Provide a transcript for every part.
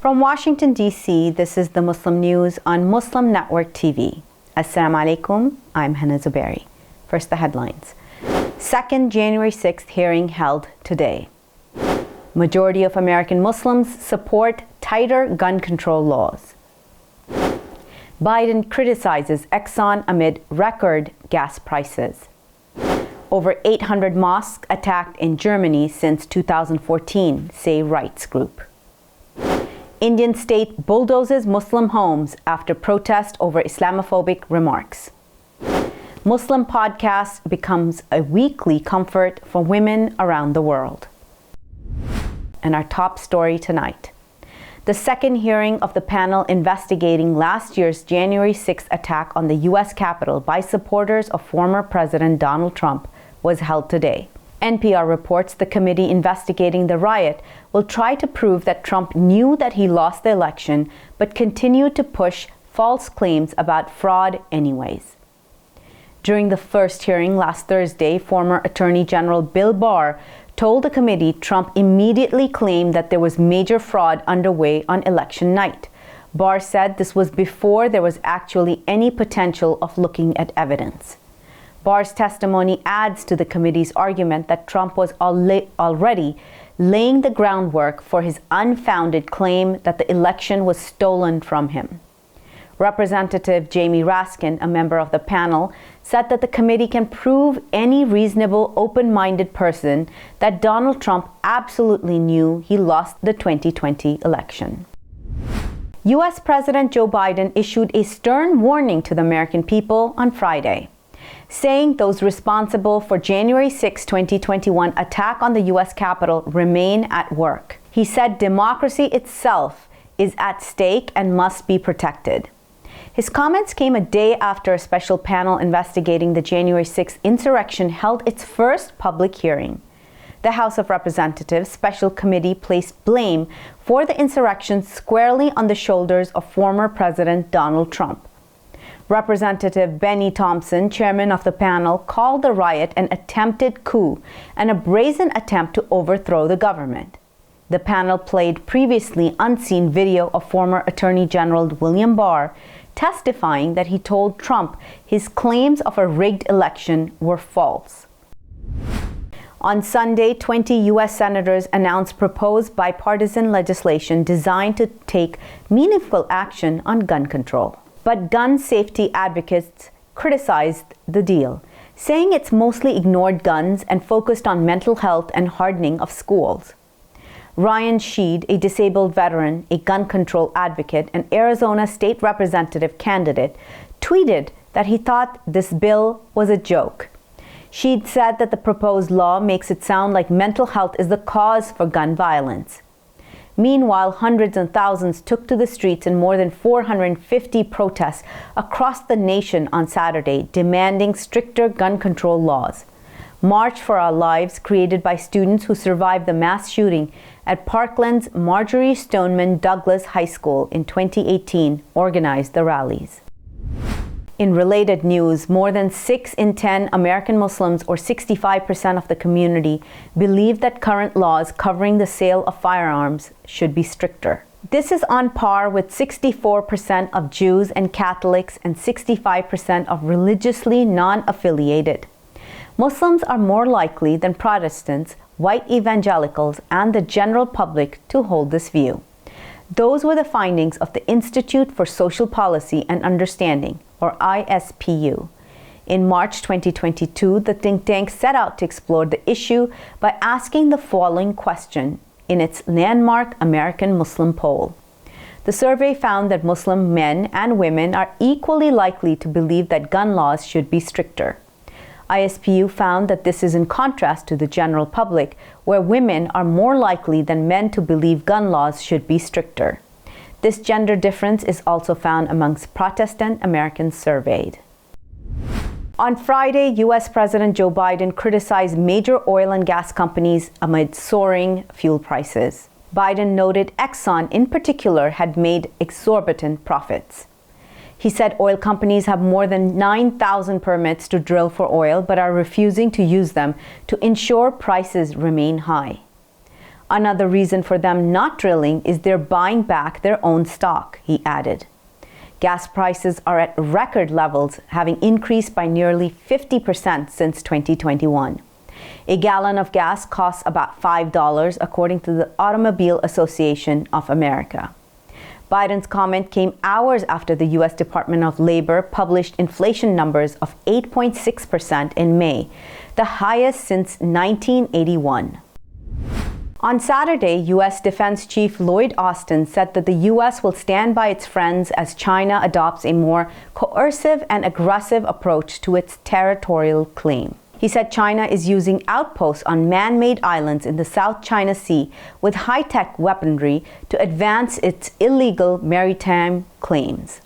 From Washington, D.C., this is the Muslim News on Muslim Network TV. Assalamu alaikum, I'm Hena Zuberi. First, the headlines. Second January 6th hearing held today. Majority of American Muslims support tighter gun control laws. Biden criticizes Exxon amid record gas prices. Over 800 mosques attacked in Germany since 2014, say rights group. Indian state bulldozes Muslim homes after protest over Islamophobic remarks. Muslim podcast becomes a weekly comfort for women around the world. And our top story tonight. The second hearing of the panel investigating last year's January 6th attack on the U.S. Capitol by supporters of former President Donald Trump was held today. NPR reports the committee investigating the riot will try to prove that Trump knew that he lost the election but continued to push false claims about fraud anyways. During the first hearing last Thursday, former Attorney General Bill Barr told the committee Trump immediately claimed that there was major fraud underway on election night. Barr said this was before there was actually any potential of looking at evidence. Barr's testimony adds to the committee's argument that Trump was already laying the groundwork for his unfounded claim that the election was stolen from him. Representative Jamie Raskin, a member of the panel, said that the committee can prove any reasonable, open-minded person that Donald Trump absolutely knew he lost the 2020 election. U.S. President Joe Biden issued a stern warning to the American people on Friday, saying those responsible for January 6, 2021 attack on the U.S. Capitol remain at work. He said democracy itself is at stake and must be protected. His comments came a day after a special panel investigating the January 6th insurrection held its first public hearing. The House of Representatives Special Committee placed blame for the insurrection squarely on the shoulders of former President Donald Trump. Representative Benny Thompson, chairman of the panel, called the riot an attempted coup and a brazen attempt to overthrow the government. The panel played previously unseen video of former Attorney General William Barr testifying that he told Trump his claims of a rigged election were false. On Sunday, 20 U.S. senators announced proposed bipartisan legislation designed to take meaningful action on gun control. But gun safety advocates criticized the deal, saying it's mostly ignored guns and focused on mental health and hardening of schools. Ryan Sheed, a disabled veteran, a gun control advocate, and Arizona state representative candidate, tweeted that he thought this bill was a joke. Sheed said that the proposed law makes it sound like mental health is the cause for gun violence. Meanwhile, hundreds and thousands took to the streets in more than 450 protests across the nation on Saturday, demanding stricter gun control laws. March for Our Lives, created by students who survived the mass shooting at Parkland's Marjorie Stoneman Douglas High School in 2018, organized the rallies. In related news, more than 6 in 10 American Muslims, or 65% of the community, believe that current laws covering the sale of firearms should be stricter. This is on par with 64% of Jews and Catholics and 65% of religiously non-affiliated. Muslims are more likely than Protestants, white evangelicals, and the general public to hold this view. Those were the findings of the Institute for Social Policy and Understanding, or ISPU. In March 2022, the think tank set out to explore the issue by asking the following question in its landmark American Muslim poll. The survey found that Muslim men and women are equally likely to believe that gun laws should be stricter. ISPU found that this is in contrast to the general public, where women are more likely than men to believe gun laws should be stricter. This gender difference is also found amongst Protestant Americans surveyed. On Friday, U.S. President Joe Biden criticized major oil and gas companies amid soaring fuel prices. Biden noted Exxon in particular had made exorbitant profits. He said oil companies have more than 9,000 permits to drill for oil but are refusing to use them to ensure prices remain high. Another reason for them not drilling is they're buying back their own stock, he added. Gas prices are at record levels, having increased by nearly 50% since 2021. A gallon of gas costs about $5, according to the Automobile Association of America. Biden's comment came hours after the U.S. Department of Labor published inflation numbers of 8.6% in May, the highest since 1981. On Saturday, U.S. Defense Chief Lloyd Austin said that the U.S. will stand by its friends as China adopts a more coercive and aggressive approach to its territorial claim. He said China is using outposts on man-made islands in the South China Sea with high-tech weaponry to advance its illegal maritime claims.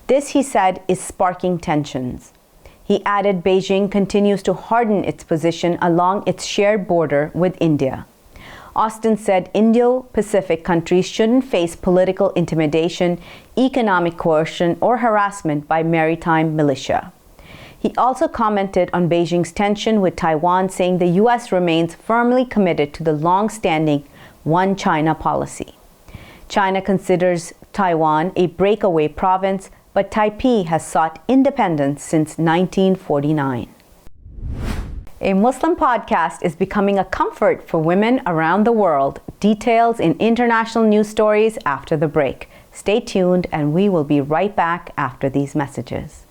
This, he said, is sparking tensions. He added Beijing continues to harden its position along its shared border with India. Austin said Indo-Pacific countries shouldn't face political intimidation, economic coercion, or harassment by maritime militia. He also commented on Beijing's tension with Taiwan, saying the U.S. remains firmly committed to the long-standing One China policy. China considers Taiwan a breakaway province, but Taipei has sought independence since 1949. A Muslim podcast is becoming a comfort for women around the world. Details in international news stories after the break. Stay tuned, and we will be right back after these messages.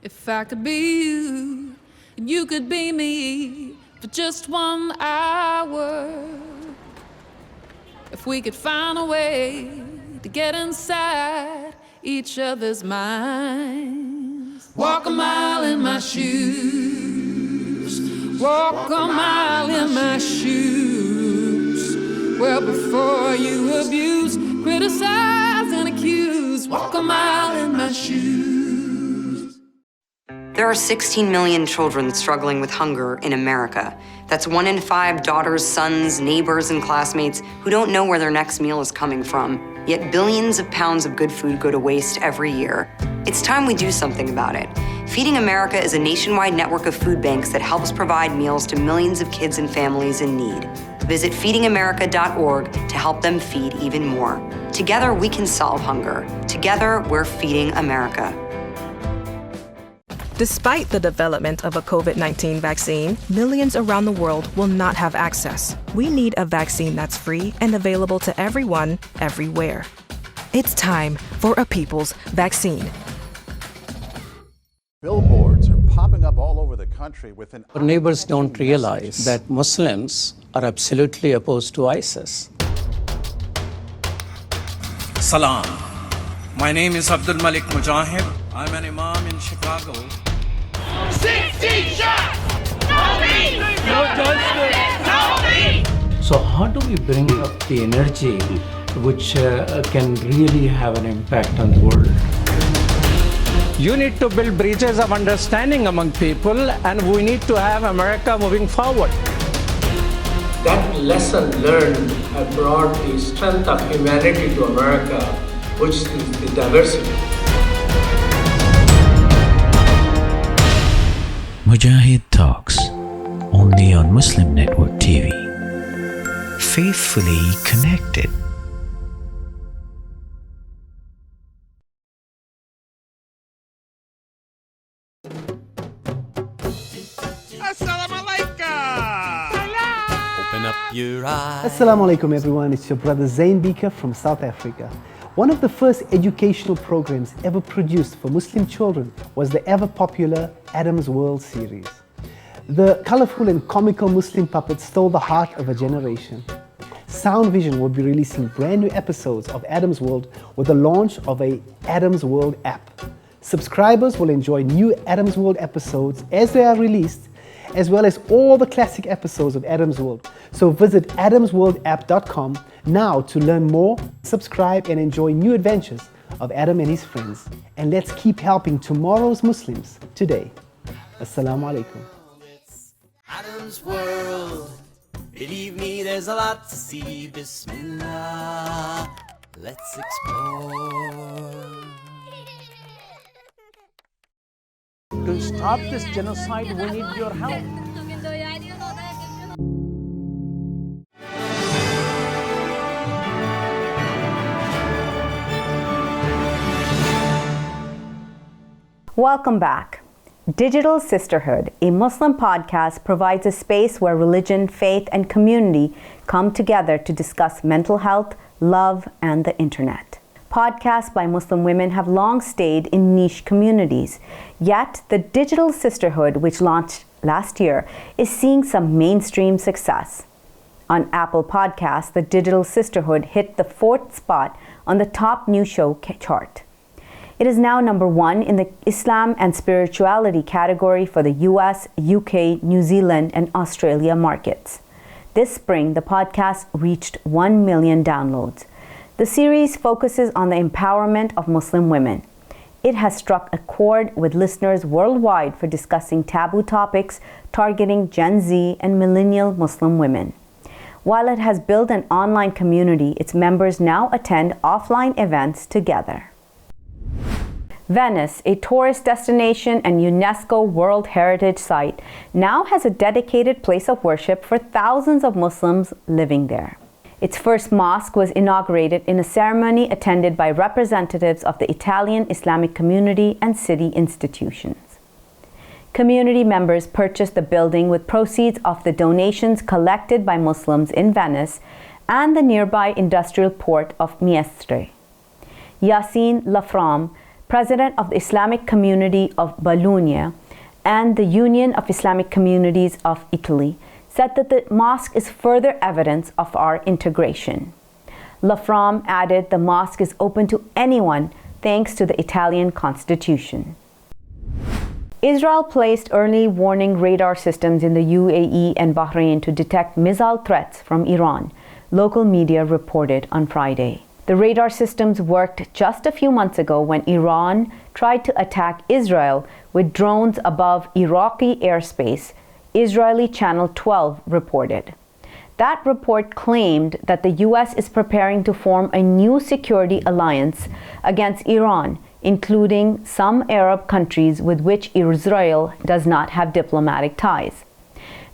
If I could be you, and you could be me for just 1 hour. If we could find a way to get inside each other's minds. Walk a mile in my shoes. Walk a mile in my shoes. Well, before you abuse, criticize, and accuse. Walk a mile in my shoes. There are 16 million children struggling with hunger in America. That's 1 in 5 daughters, sons, neighbors, and classmates who don't know where their next meal is coming from. Yet billions of pounds of good food go to waste every year. It's time we do something about it. Feeding America is a nationwide network of food banks that helps provide meals to millions of kids and families in need. Visit feedingamerica.org to help them feed even more. Together, we can solve hunger. Together, we're feeding America. Despite the development of a COVID-19 vaccine, millions around the world will not have access. We need a vaccine that's free and available to everyone, everywhere. It's time for a people's vaccine. Billboards are popping up all over the country with an... Our neighbors don't realize that Muslims are absolutely opposed to ISIS. Salam. My name is Abdul Malik Mujahid. I'm an imam in Chicago. 16 shots! No peace! No justice! No peace! So how do we bring up the energy which can really have an impact on the world? You need to build bridges of understanding among people, and we need to have America moving forward. That lesson learned had brought the strength of humanity to America, which is the diversity. Mujahid Talks, only on Muslim Network TV. Faithfully connected. Assalamu alaikum! Open up your eyes. Assalamu alaikum everyone, it's your brother Zain Bika from South Africa. One of the first educational programs ever produced for Muslim children was the ever popular Adem's World series. The colorful and comical Muslim puppets stole the heart of a generation. Sound Vision will be releasing brand new episodes of Adem's World with the launch of a Adem's World app. Subscribers will enjoy new Adem's World episodes as they are released, as well as all the classic episodes of Adem's World. So visit adamsworldapp.com now to learn more, subscribe, and enjoy new adventures of Adem and his friends. And let's keep helping tomorrow's Muslims today. Assalamu alaikum. It's Adem's World. Believe me, there's a lot to see. Bismillah. Let's explore. To stop this genocide, we need your help. Welcome back. Digital Sisterhood, a Muslim podcast, provides a space where religion, faith, and community come together to discuss mental health, love, and the internet. Podcasts by Muslim women have long stayed in niche communities. Yet, the Digital Sisterhood, which launched last year, is seeing some mainstream success. On Apple Podcasts, the Digital Sisterhood hit the 4th spot on the top new show chart. It is now number 1 in the Islam and spirituality category for the US, UK, New Zealand, and Australia markets. This spring, the podcast reached 1 million downloads. The series focuses on the empowerment of Muslim women. It has struck a chord with listeners worldwide for discussing taboo topics targeting Gen Z and millennial Muslim women. While it has built an online community, its members now attend offline events together. Venice, a tourist destination and UNESCO World Heritage Site, now has a dedicated place of worship for thousands of Muslims living there. Its first mosque was inaugurated in a ceremony attended by representatives of the Italian Islamic community and city institutions. Community members purchased the building with proceeds of the donations collected by Muslims in Venice and the nearby industrial port of Mestre. Yassine Lafram, President of the Islamic Community of Bologna and the Union of Islamic Communities of Italy, said that the mosque is further evidence of our integration. Lafram added the mosque is open to anyone thanks to the Italian constitution. Israel placed early warning radar systems in the UAE and Bahrain to detect missile threats from Iran, local media reported on Friday. The radar systems worked just a few months ago when Iran tried to attack Israel with drones above Iraqi airspace, Israeli Channel 12 reported. That report claimed that the U.S. is preparing to form a new security alliance against Iran, including some Arab countries with which Israel does not have diplomatic ties.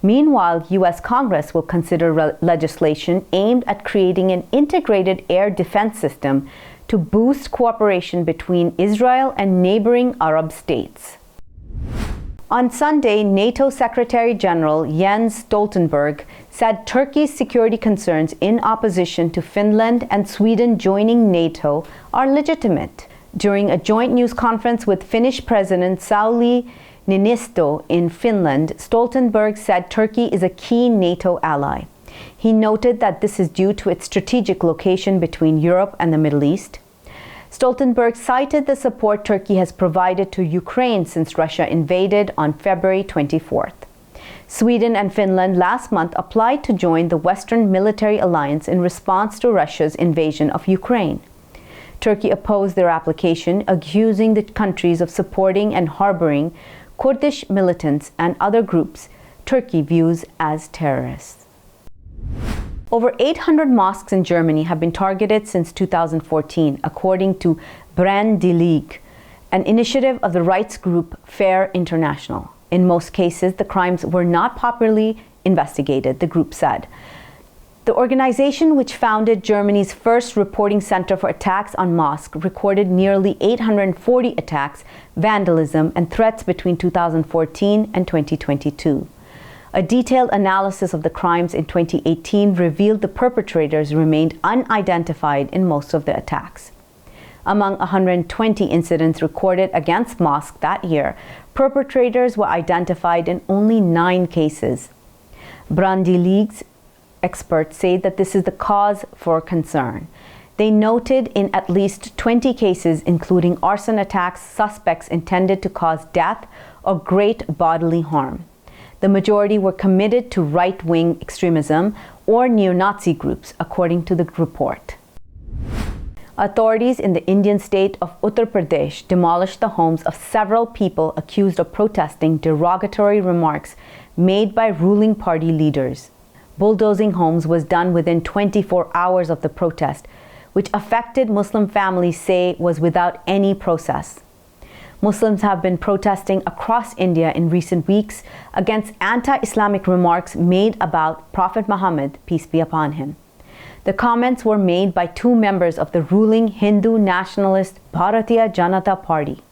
Meanwhile, U.S. Congress will consider legislation aimed at creating an integrated air defense system to boost cooperation between Israel and neighboring Arab states. On Sunday, NATO Secretary General Jens Stoltenberg said Turkey's security concerns in opposition to Finland and Sweden joining NATO are legitimate. During a joint news conference with Finnish President Sauli Niinisto in Finland, Stoltenberg said Turkey is a key NATO ally. He noted that this is due to its strategic location between Europe and the Middle East. Stoltenberg cited the support Turkey has provided to Ukraine since Russia invaded on February 24th. Sweden and Finland last month applied to join the Western Military Alliance in response to Russia's invasion of Ukraine. Turkey opposed their application, accusing the countries of supporting and harboring Kurdish militants and other groups Turkey views as terrorists. Over 800 mosques in Germany have been targeted since 2014, according to Brand die Liege, an initiative of the rights group Fair International. In most cases, the crimes were not properly investigated, the group said. The organization, which founded Germany's first reporting center for attacks on mosques, recorded nearly 840 attacks, vandalism, and threats between 2014 and 2022. A detailed analysis of the crimes in 2018 revealed the perpetrators remained unidentified in most of the attacks. Among 120 incidents recorded against mosques that year, perpetrators were identified in only 9 cases. Brand die Liege's experts say that this is the cause for concern. They noted in at least 20 cases, including arson attacks, suspects intended to cause death or great bodily harm. The majority were committed to right-wing extremism or neo-Nazi groups, according to the report. Authorities in the Indian state of Uttar Pradesh demolished the homes of several people accused of protesting derogatory remarks made by ruling party leaders. Bulldozing homes was done within 24 hours of the protest, which affected Muslim families say was without any process. Muslims have been protesting across India in recent weeks against anti-Islamic remarks made about Prophet Muhammad, peace be upon him. The comments were made by two members of the ruling Hindu nationalist Bharatiya Janata Party.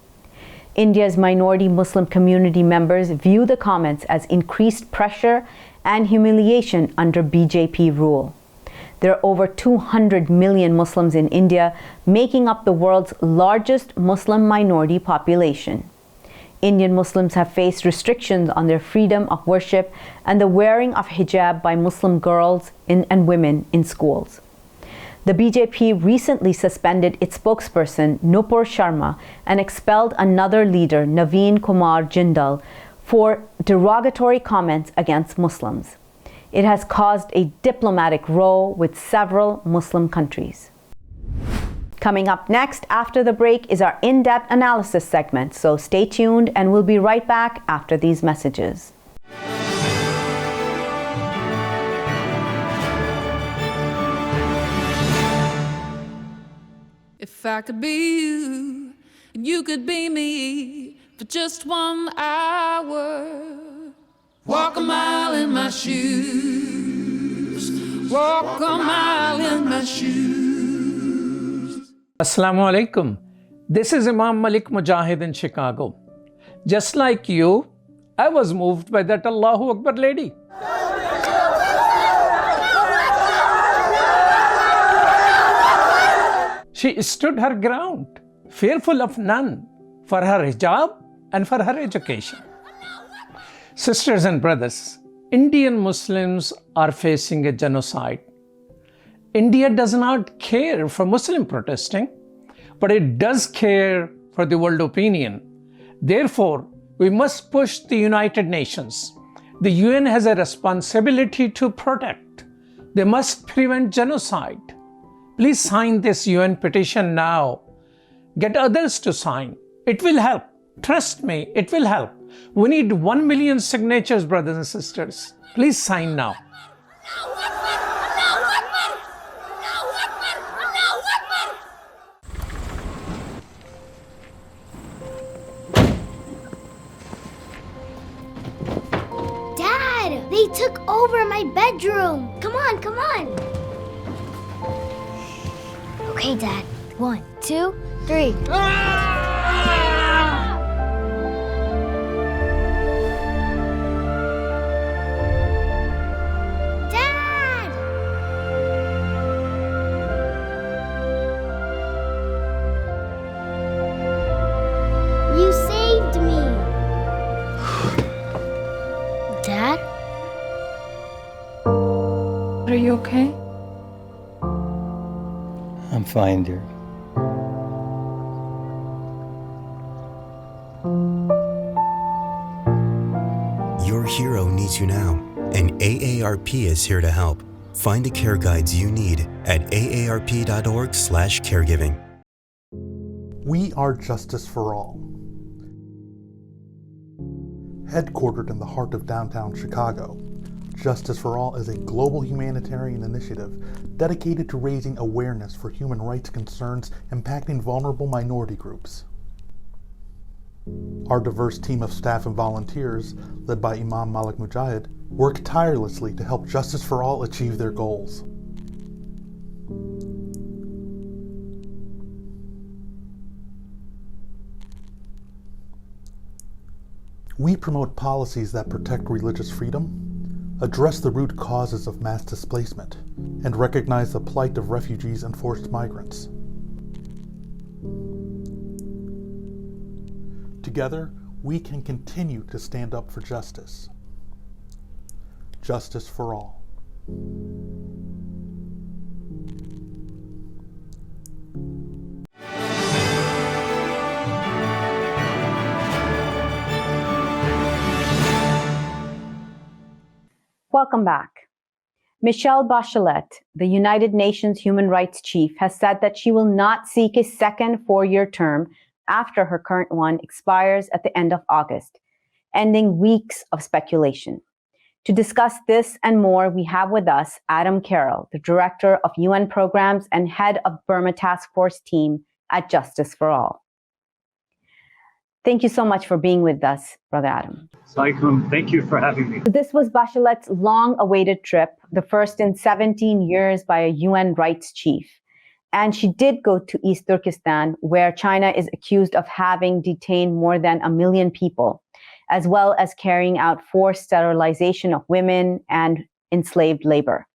India's minority Muslim community members view the comments as increased pressure and humiliation under BJP rule. There are over 200 million Muslims in India, making up the world's largest Muslim minority population. Indian Muslims have faced restrictions on their freedom of worship and the wearing of hijab by Muslim girls and women in schools. The BJP recently suspended its spokesperson, Nupur Sharma, and expelled another leader, Naveen Kumar Jindal, for derogatory comments against Muslims. It has caused a diplomatic row with several Muslim countries. Coming up next after the break is our in-depth analysis segment, so stay tuned and we'll be right back after these messages. If I could be you, and you could be me for just 1 hour, walk a mile in my shoes, walk a mile in my shoes. Assalamu alaikum. This is Imam Malik Mujahid in Chicago. Just like you, I was moved by that Allahu Akbar lady. She stood her ground, fearful of none, for her hijab and for her education. Sisters and brothers, Indian Muslims are facing a genocide. India does not care for Muslim protesting, but it does care for the world opinion. Therefore, we must push the United Nations. The UN has a responsibility to protect. They must prevent genocide. Please sign this UN petition now. Get others to sign. It will help. Trust me, it will help. We need 1 million signatures, brothers and sisters. Please sign now. Dad, they took over my bedroom. Come on, come on. Okay, Dad. 1, 2, 3. Are you okay? I'm fine, dear. Your hero needs you now, and AARP is here to help. Find the care guides you need at aarp.org/caregiving. We are Justice for All. Headquartered in the heart of downtown Chicago, Justice for All is a global humanitarian initiative dedicated to raising awareness for human rights concerns impacting vulnerable minority groups. Our diverse team of staff and volunteers, led by Imam Malik Mujahid, work tirelessly to help Justice for All achieve their goals. We promote policies that protect religious freedom, address the root causes of mass displacement, and recognize the plight of refugees and forced migrants. Together, we can continue to stand up for justice. Justice for all. Welcome back. Michelle Bachelet, the United Nations Human Rights Chief, has said that she will not seek a second four-year term after her current one expires at the end of August, ending weeks of speculation. To discuss this and more, we have with us Adem Carroll, the Director of UN Programs and Head of Burma Task Force Team at Justice for All. Thank you so much for being with us, Brother Adem. Saikum, thank you for having me. This was Bachelet's long-awaited trip, the first in 17 years by a UN rights chief. And she did go to East Turkestan, where China is accused of having detained more than 1 million people, as well as carrying out forced sterilization of women and enslaved labor.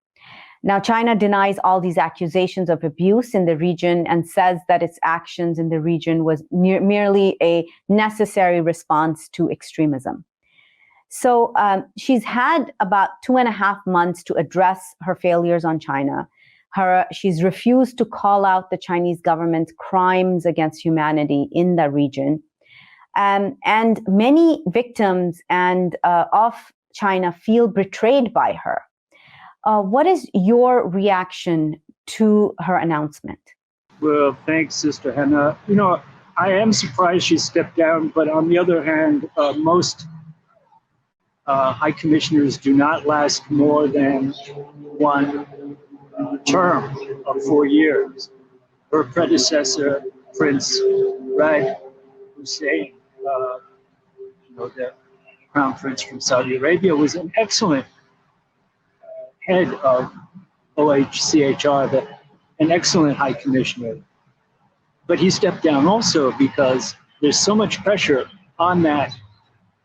Now, China denies all these accusations of abuse in the region and says that its actions in the region was merely a necessary response to extremism. So she's had about 2.5 months to address her failures on China. She's refused to call out the Chinese government's crimes against humanity in the region. And many victims of China feel betrayed by her. What is your reaction to her announcement? Well, thanks, Sister Hena. You know, I am surprised she stepped down, but on the other hand, most high commissioners do not last more than one term of 4 years. Her predecessor, Prince Raed Hussein, the Crown Prince from Saudi Arabia, was an excellent head of OHCHR, an excellent high commissioner. But he stepped down also because there's so much pressure on that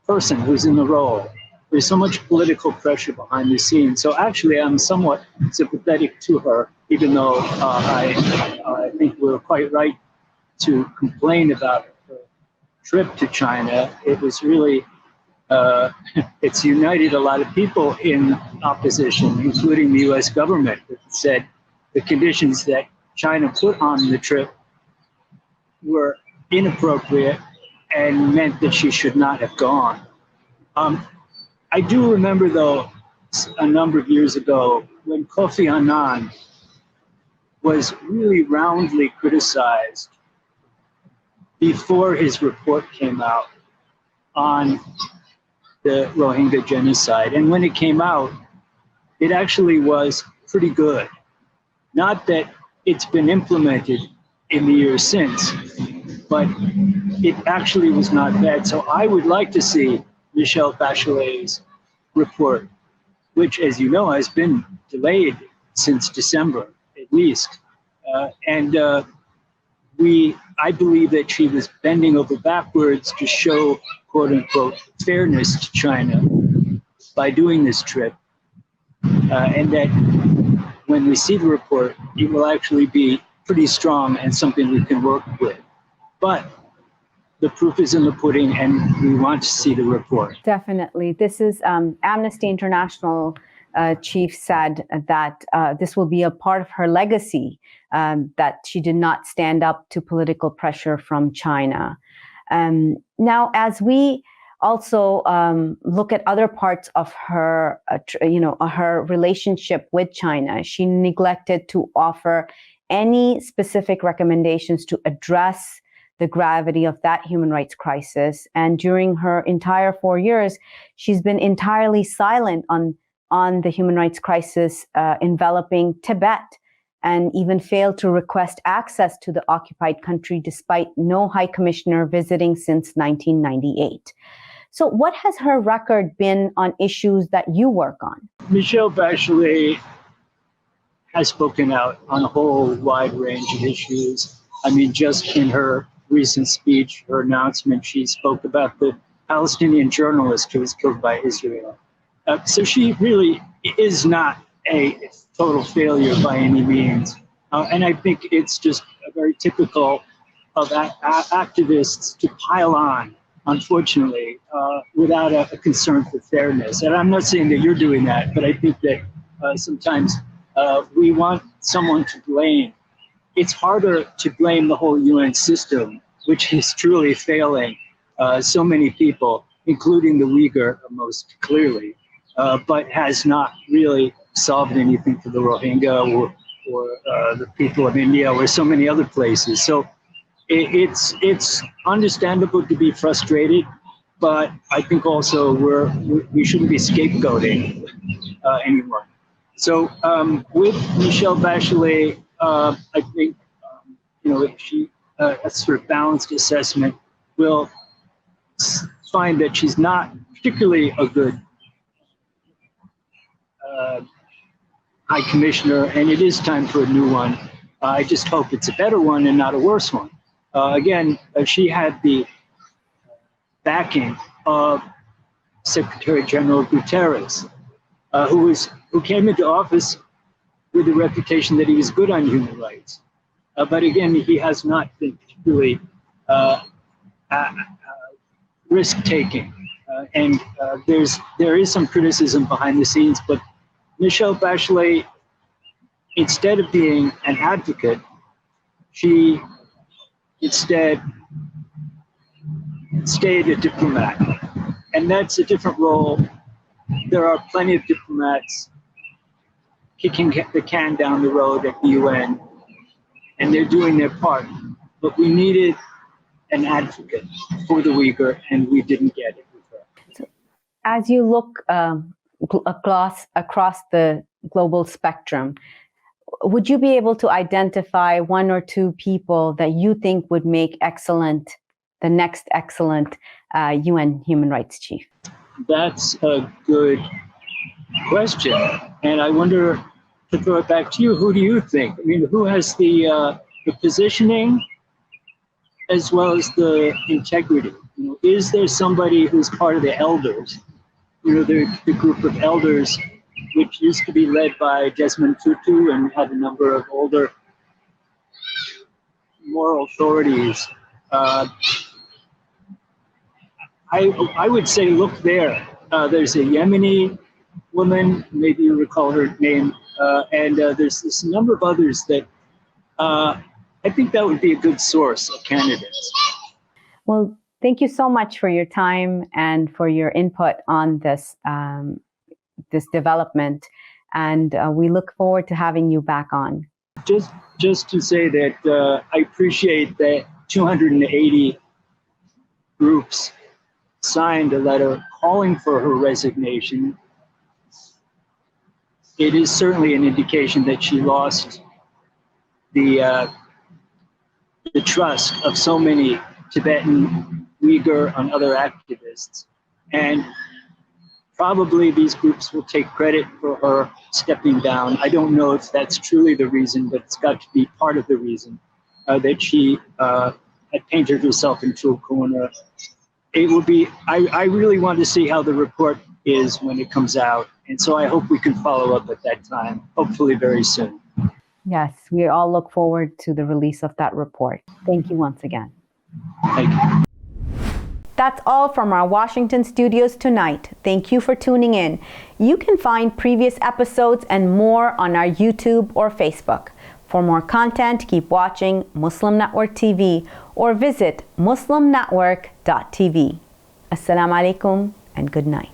person who's in the role. There's so much political pressure behind the scenes. So actually, I'm somewhat sympathetic to her, even though I think we're quite right to complain about her trip to China. It was really, it's united a lot of people in opposition, including the US government, that said the conditions that China put on the trip were inappropriate and meant that she should not have gone. I do remember, though, a number of years ago when Kofi Annan was really roundly criticized before his report came out on the Rohingya genocide. And when it came out, it actually was pretty good. Not that it's been implemented in the years since, but it actually was not bad. So I would like to see Michelle Bachelet's report, which, as you know, has been delayed since December, at least. I believe that she was bending over backwards to show, quote unquote, fairness to China by doing this trip. And that when we see the report, it will actually be pretty strong and something we can work with. But the proof is in the pudding, and we want to see the report. Definitely. This is Amnesty International chief said that this will be a part of her legacy, that she did not stand up to political pressure from China. Now, as we also look at other parts of her, her relationship with China, she neglected to offer any specific recommendations to address the gravity of that human rights crisis. And during her entire 4 years, she's been entirely silent on the human rights crisis enveloping Tibet, and even failed to request access to the occupied country despite no high commissioner visiting since 1998. So what has her record been on issues that you work on? Michelle Bachelet has spoken out on a whole wide range of issues. I mean, just in her recent speech, her announcement, she spoke about the Palestinian journalist who was killed by Israel. So she really is not a total failure by any means. And I think it's just very typical of activists to pile on, unfortunately, without a concern for fairness. And I'm not saying that you're doing that, but I think that sometimes we want someone to blame. It's harder to blame the whole UN system, which is truly failing so many people, including the Uyghur most clearly, but has not really solved anything for the Rohingya or the people of India or so many other places. So it's understandable to be frustrated, but I think also we shouldn't be scapegoating anyone. So with Michelle Bachelet, I think if she a sort of balanced assessment will find that she's not particularly a good High Commissioner, and it is time for a new one. I just hope it's a better one and not a worse one. Again, she had the backing of Secretary General Guterres, who came into office with the reputation that he was good on human rights. But again, he has not been particularly risk-taking. And there is some criticism behind the scenes, but Michelle Bachelet, instead of being an advocate, she instead stayed a diplomat. And that's a different role. There are plenty of diplomats kicking the can down the road at the UN, and they're doing their part. But we needed an advocate for the Uyghur, and we didn't get it with her. So, as you look across the global spectrum, would you be able to identify one or two people that you think would make the next excellent UN human rights chief? That's a good question. And I wonder, to throw it back to you, who do you think? I mean, who has the positioning as well as the integrity? You know, is there somebody who's part of the elders? You know, the group of elders, which used to be led by Desmond Tutu and had a number of older moral authorities. I would say look there. There's a Yemeni woman, maybe you recall her name, and there's this number of others that I think that would be a good source of candidates. Well, thank you so much for your time and for your input on this this development, and we look forward to having you back on. Just to say that I appreciate that 280 groups signed a letter calling for her resignation. It is certainly an indication that she lost the trust of so many Tibetan, Uyghur, and other activists. And probably these groups will take credit for her stepping down. I don't know if that's truly the reason, but it's got to be part of the reason that she had painted herself into a corner. It will be, I really want to see how the report is when it comes out. And so I hope we can follow up at that time, hopefully very soon. Yes, we all look forward to the release of that report. Thank you once again. Thank you. That's all from our Washington studios tonight. Thank you for tuning in. You can find previous episodes and more on our YouTube or Facebook. For more content, keep watching Muslim Network TV or visit muslimnetwork.tv. Assalamu alaikum and good night.